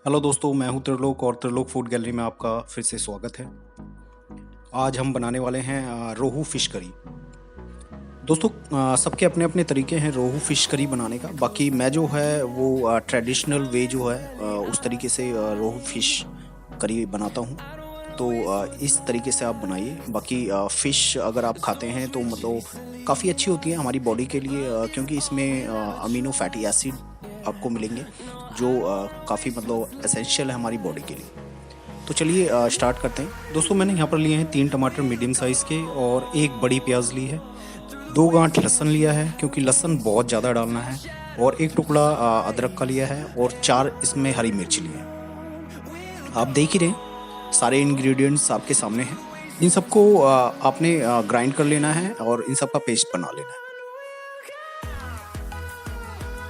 Hello दोस्तों, मैं हूं त्रिलोक और त्रिलोक फूड गैलरी में आपका फिर से स्वागत है। आज हम बनाने वाले हैं रोहू फिश करी। दोस्तों, सबके अपने अपने तरीके हैं रोहू फिश करी बनाने का। बाकी मैं जो है वो ट्रेडिशनल वे जो है उस तरीके से रोहू फिश करी बनाता हूं। तो इस तरीके से आप बनाइए। बाकी फ़िश अगर आप खाते हैं तो मतलब काफ़ी अच्छी होती है हमारी बॉडी के लिए, क्योंकि इसमें अमीनो फैटी एसिड आपको मिलेंगे जो काफ़ी मतलब एसेंशियल है हमारी बॉडी के लिए। तो चलिए स्टार्ट करते हैं। दोस्तों, मैंने यहाँ पर लिए हैं 3 टमाटर मीडियम साइज़ के और 1 बड़ी प्याज ली है, 2 गांठ लहसुन लिया है क्योंकि लहसुन बहुत ज़्यादा डालना है, और 1 टुकड़ा अदरक का लिया है, और 4 इसमें हरी मिर्च लिए हैं। आप देख ही रहे हैं, सारे इंग्रेडिएंट्स आपके सामने हैं। इन सबको आपने ग्राइंड कर लेना है और इन सब का पेस्ट बना लेना है।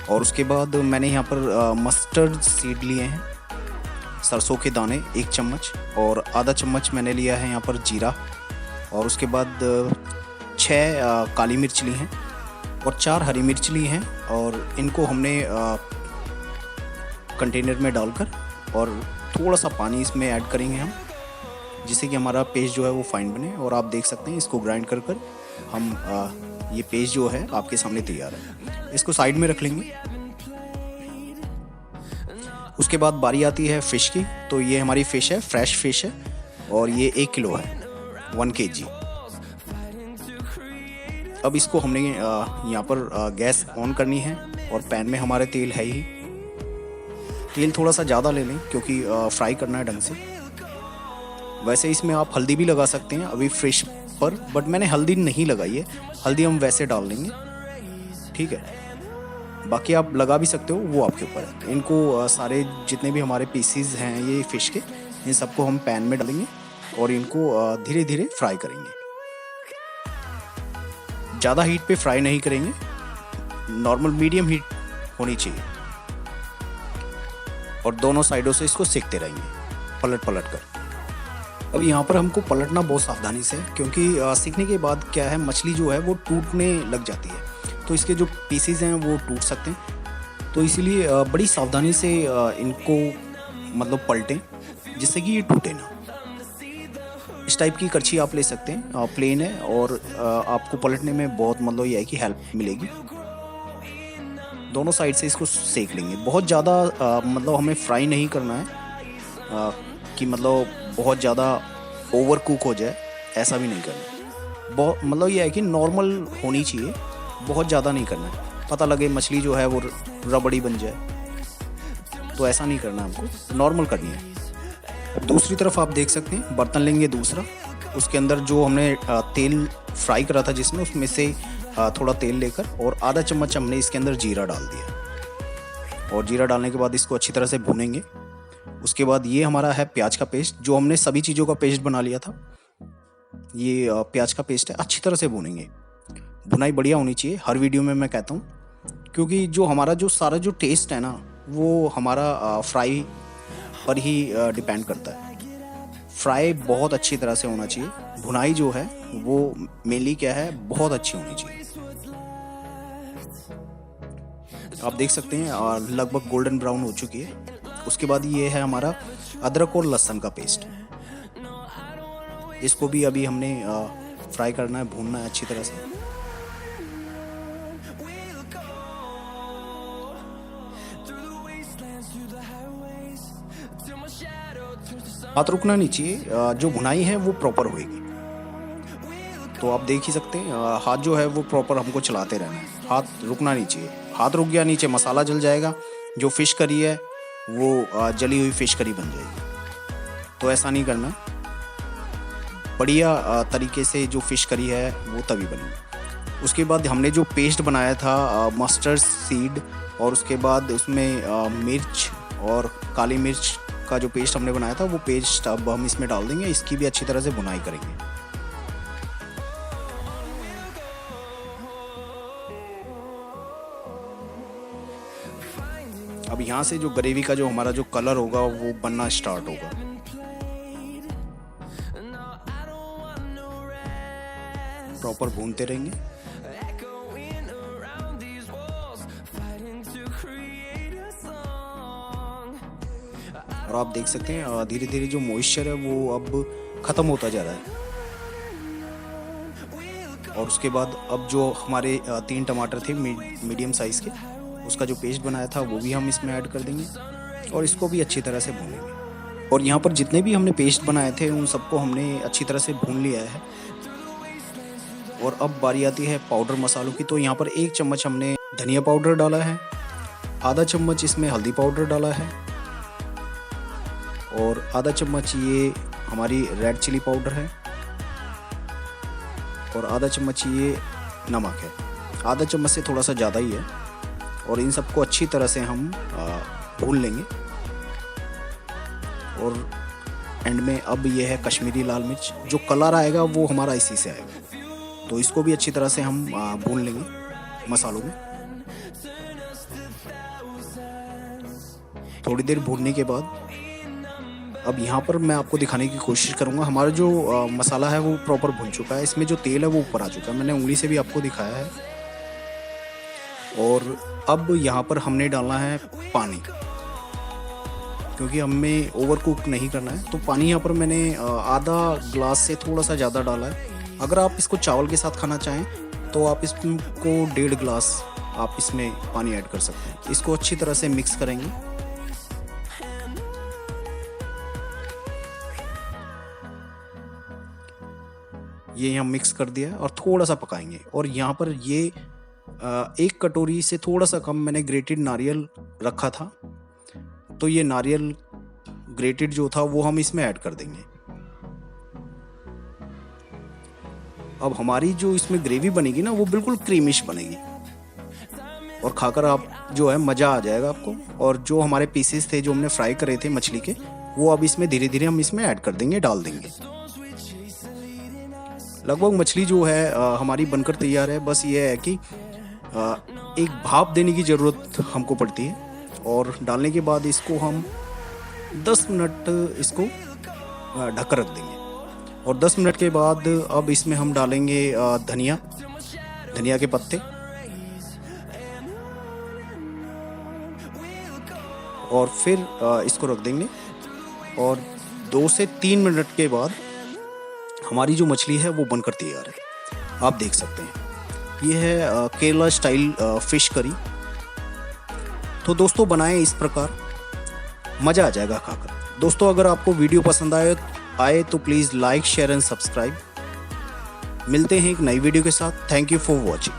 और उसके बाद मैंने यहाँ पर मस्टर्ड सीड लिए हैं, सरसों के दाने 1 चम्मच, और आधा चम्मच मैंने लिया है यहाँ पर जीरा, और उसके बाद 6 काली मिर्च ली हैं और 4 हरी मिर्च ली हैं। और इनको हमने कंटेनर में डालकर और थोड़ा सा पानी इसमें ऐड करेंगे हम, जिससे कि हमारा पेस्ट जो है वो फाइन बने। और आप देख सकते हैं इसको ग्राइंड कर हम ये पेस्ट जो है आपके सामने तैयार है। इसको साइड में रख लेंगे। उसके बाद बारी आती है फ़िश की। तो ये हमारी फ़िश है, फ्रेश फ़िश है, और ये 1 किलो है, 1 kg। अब इसको हमने यहाँ पर गैस ऑन करनी है, और पैन में हमारे तेल है ही। तेल थोड़ा सा ज़्यादा ले लें क्योंकि फ्राई करना है ढंग से। वैसे इसमें आप हल्दी भी लगा सकते हैं अभी फिश पर, बट मैंने हल्दी नहीं लगाई है। हल्दी हम वैसे डाल देंगे, ठीक है। बाकी आप लगा भी सकते हो, वो आपके ऊपर है। इनको सारे जितने भी हमारे पीसीज हैं ये फ़िश के, इन सबको हम पैन में डालेंगे और इनको धीरे धीरे फ्राई करेंगे। ज़्यादा हीट पे फ्राई नहीं करेंगे, नॉर्मल मीडियम हीट होनी चाहिए, और दोनों साइडों से इसको सेकते रहेंगे पलट पलट कर। अब यहाँ पर हमको पलटना बहुत सावधानी से, क्योंकि सीखने के बाद क्या है, मछली जो है वो टूटने लग जाती है, तो इसके जो पीसेज हैं वो टूट सकते हैं। तो इसीलिए बड़ी सावधानी से इनको मतलब पलटें, जिससे कि ये टूटे ना। इस टाइप की करछी आप ले सकते हैं, प्लेन है, और आपको पलटने में बहुत मतलब ये है कि हेल्प मिलेगी। दोनों साइड से इसको सेक लेंगे। बहुत ज़्यादा मतलब हमें फ्राई नहीं करना है कि मतलब बहुत ज़्यादा ओवर कुक हो जाए, ऐसा भी नहीं करना। बहुत मतलब ये है कि नॉर्मल होनी चाहिए, बहुत ज़्यादा नहीं करना है। पता लगे मछली जो है वो रबड़ी बन जाए, तो ऐसा नहीं करना, हमको नॉर्मल करनी है। अब दूसरी तरफ आप देख सकते हैं, बर्तन लेंगे दूसरा, उसके अंदर जो हमने तेल फ्राई करा था जिसमें, उसमें से थोड़ा तेल लेकर और आधा चम्मच हमने इसके अंदर जीरा डाल दिया, और जीरा डालने के बाद इसको अच्छी तरह से भूनेंगे। उसके बाद ये हमारा है प्याज का पेस्ट, जो हमने सभी चीज़ों का पेस्ट बना लिया था। ये प्याज का पेस्ट है, अच्छी तरह से भूनेंगे। भुनाई बढ़िया होनी चाहिए, हर वीडियो में मैं कहता हूँ, क्योंकि जो हमारा जो सारा जो टेस्ट है ना, वो हमारा फ्राई पर ही डिपेंड करता है। फ्राई बहुत अच्छी तरह से होना चाहिए। भुनाई जो है वो मेनली क्या है, बहुत अच्छी होनी चाहिए। आप देख सकते हैं लगभग गोल्डन ब्राउन हो चुकी है। उसके बाद ये है हमारा अदरक और लहसुन का पेस्ट। इसको भी अभी हमने फ्राई करना है, भूनना है अच्छी तरह से। हाथ रुकना नहीं चाहिए, जो भुनाई है वो प्रॉपर होएगी। तो आप देख ही सकते हैं, हाथ जो है वो प्रॉपर हमको चलाते रहना है, हाथ रुकना नहीं चाहिए। हाथ रुक गया नीचे मसाला जल जाएगा, जो फिश करी है वो जली हुई फिश करी बन जाएगी। तो ऐसा नहीं करना। बढ़िया तरीके से जो फिश करी है वो तभी बनेगी। उसके बाद हमने जो पेस्ट बनाया था मस्टर्ड सीड, और उसके बाद उसमें मिर्च और काली मिर्च का जो पेस्ट हमने बनाया था, वो पेस्ट अब हम इसमें डाल देंगे। इसकी भी अच्छी तरह से भुनाई करेंगे। अब यहाँ से जो ग्रेवी का जो हमारा जो कलर होगा वो बनना स्टार्ट होगा। प्रॉपर भूनते रहेंगे। और आप देख सकते हैं धीरे धीरे जो मॉइस्चर है वो अब ख़त्म होता जा रहा है। और उसके बाद अब जो हमारे 3 टमाटर थे मीडियम साइज़ के, उसका जो पेस्ट बनाया था वो भी हम इसमें ऐड कर देंगे और इसको भी अच्छी तरह से भूनेंगे। और यहाँ पर जितने भी हमने पेस्ट बनाए थे उन सबको हमने अच्छी तरह से भून लिया है। और अब बारी आती है पाउडर मसालों की। तो यहाँ पर 1 चम्मच हमने धनिया पाउडर डाला है, आधा चम्मच इसमें हल्दी पाउडर डाला है और आधा चम्मच ये हमारी रेड चिली पाउडर है और आधा चम्मच ये नमक है। आधा चम्मच से थोड़ा सा ज़्यादा ही है। और इन सबको अच्छी तरह से हम भून लेंगे। और एंड में अब ये है कश्मीरी लाल मिर्च, जो कलर आएगा वो हमारा इसी से आएगा। तो इसको भी अच्छी तरह से हम भून लेंगे मसालों में। थोड़ी देर भूनने के बाद अब यहाँ पर मैं आपको दिखाने की कोशिश करूँगा, हमारा जो मसाला है वो प्रॉपर भुन चुका है। इसमें जो तेल है वो ऊपर आ चुका है, मैंने उंगली से भी आपको दिखाया है। और अब यहाँ पर हमने डालना है पानी, क्योंकि हमें ओवर कुक नहीं करना है। तो पानी यहाँ पर मैंने आधा ग्लास से थोड़ा सा ज़्यादा डाला है। अगर आप इसको चावल के साथ खाना चाहें तो आप इसको 1.5 ग्लास आप इसमें पानी ऐड कर सकते हैं। इसको अच्छी तरह से मिक्स करेंगे। ये हम मिक्स कर दिया और थोड़ा सा पकाएंगे। और यहाँ पर ये 1 कटोरी से थोड़ा सा कम मैंने ग्रेटेड नारियल रखा था, तो ये नारियल ग्रेटेड जो था वो हम इसमें ऐड कर देंगे। अब हमारी जो इसमें ग्रेवी बनेगी ना वो बिल्कुल क्रीमिश बनेगी और खाकर आप जो है मज़ा आ जाएगा आपको। और जो हमारे पीसेस थे जो हमने फ्राई करे थे मछली के, वो अब इसमें धीरे धीरे हम इसमें ऐड कर देंगे, डाल देंगे। लगभग मछली जो है हमारी बनकर तैयार है। बस ये है कि एक भाप देने की ज़रूरत हमको पड़ती है। और डालने के बाद इसको हम 10 मिनट इसको ढक रख देंगे। और 10 मिनट के बाद अब इसमें हम डालेंगे धनिया के पत्ते और फिर इसको रख देंगे। और 2 से 3 मिनट के बाद हमारी जो मछली है वो बनकर तैयार है। आप देख सकते हैं ये है केरला स्टाइल फिश करी। तो दोस्तों बनाएं इस प्रकार, मज़ा आ जाएगा खाकर। दोस्तों अगर आपको वीडियो पसंद आए तो please like share and subscribe. मिलते हैं एक नई वीडियो के साथ। Thank you for watching.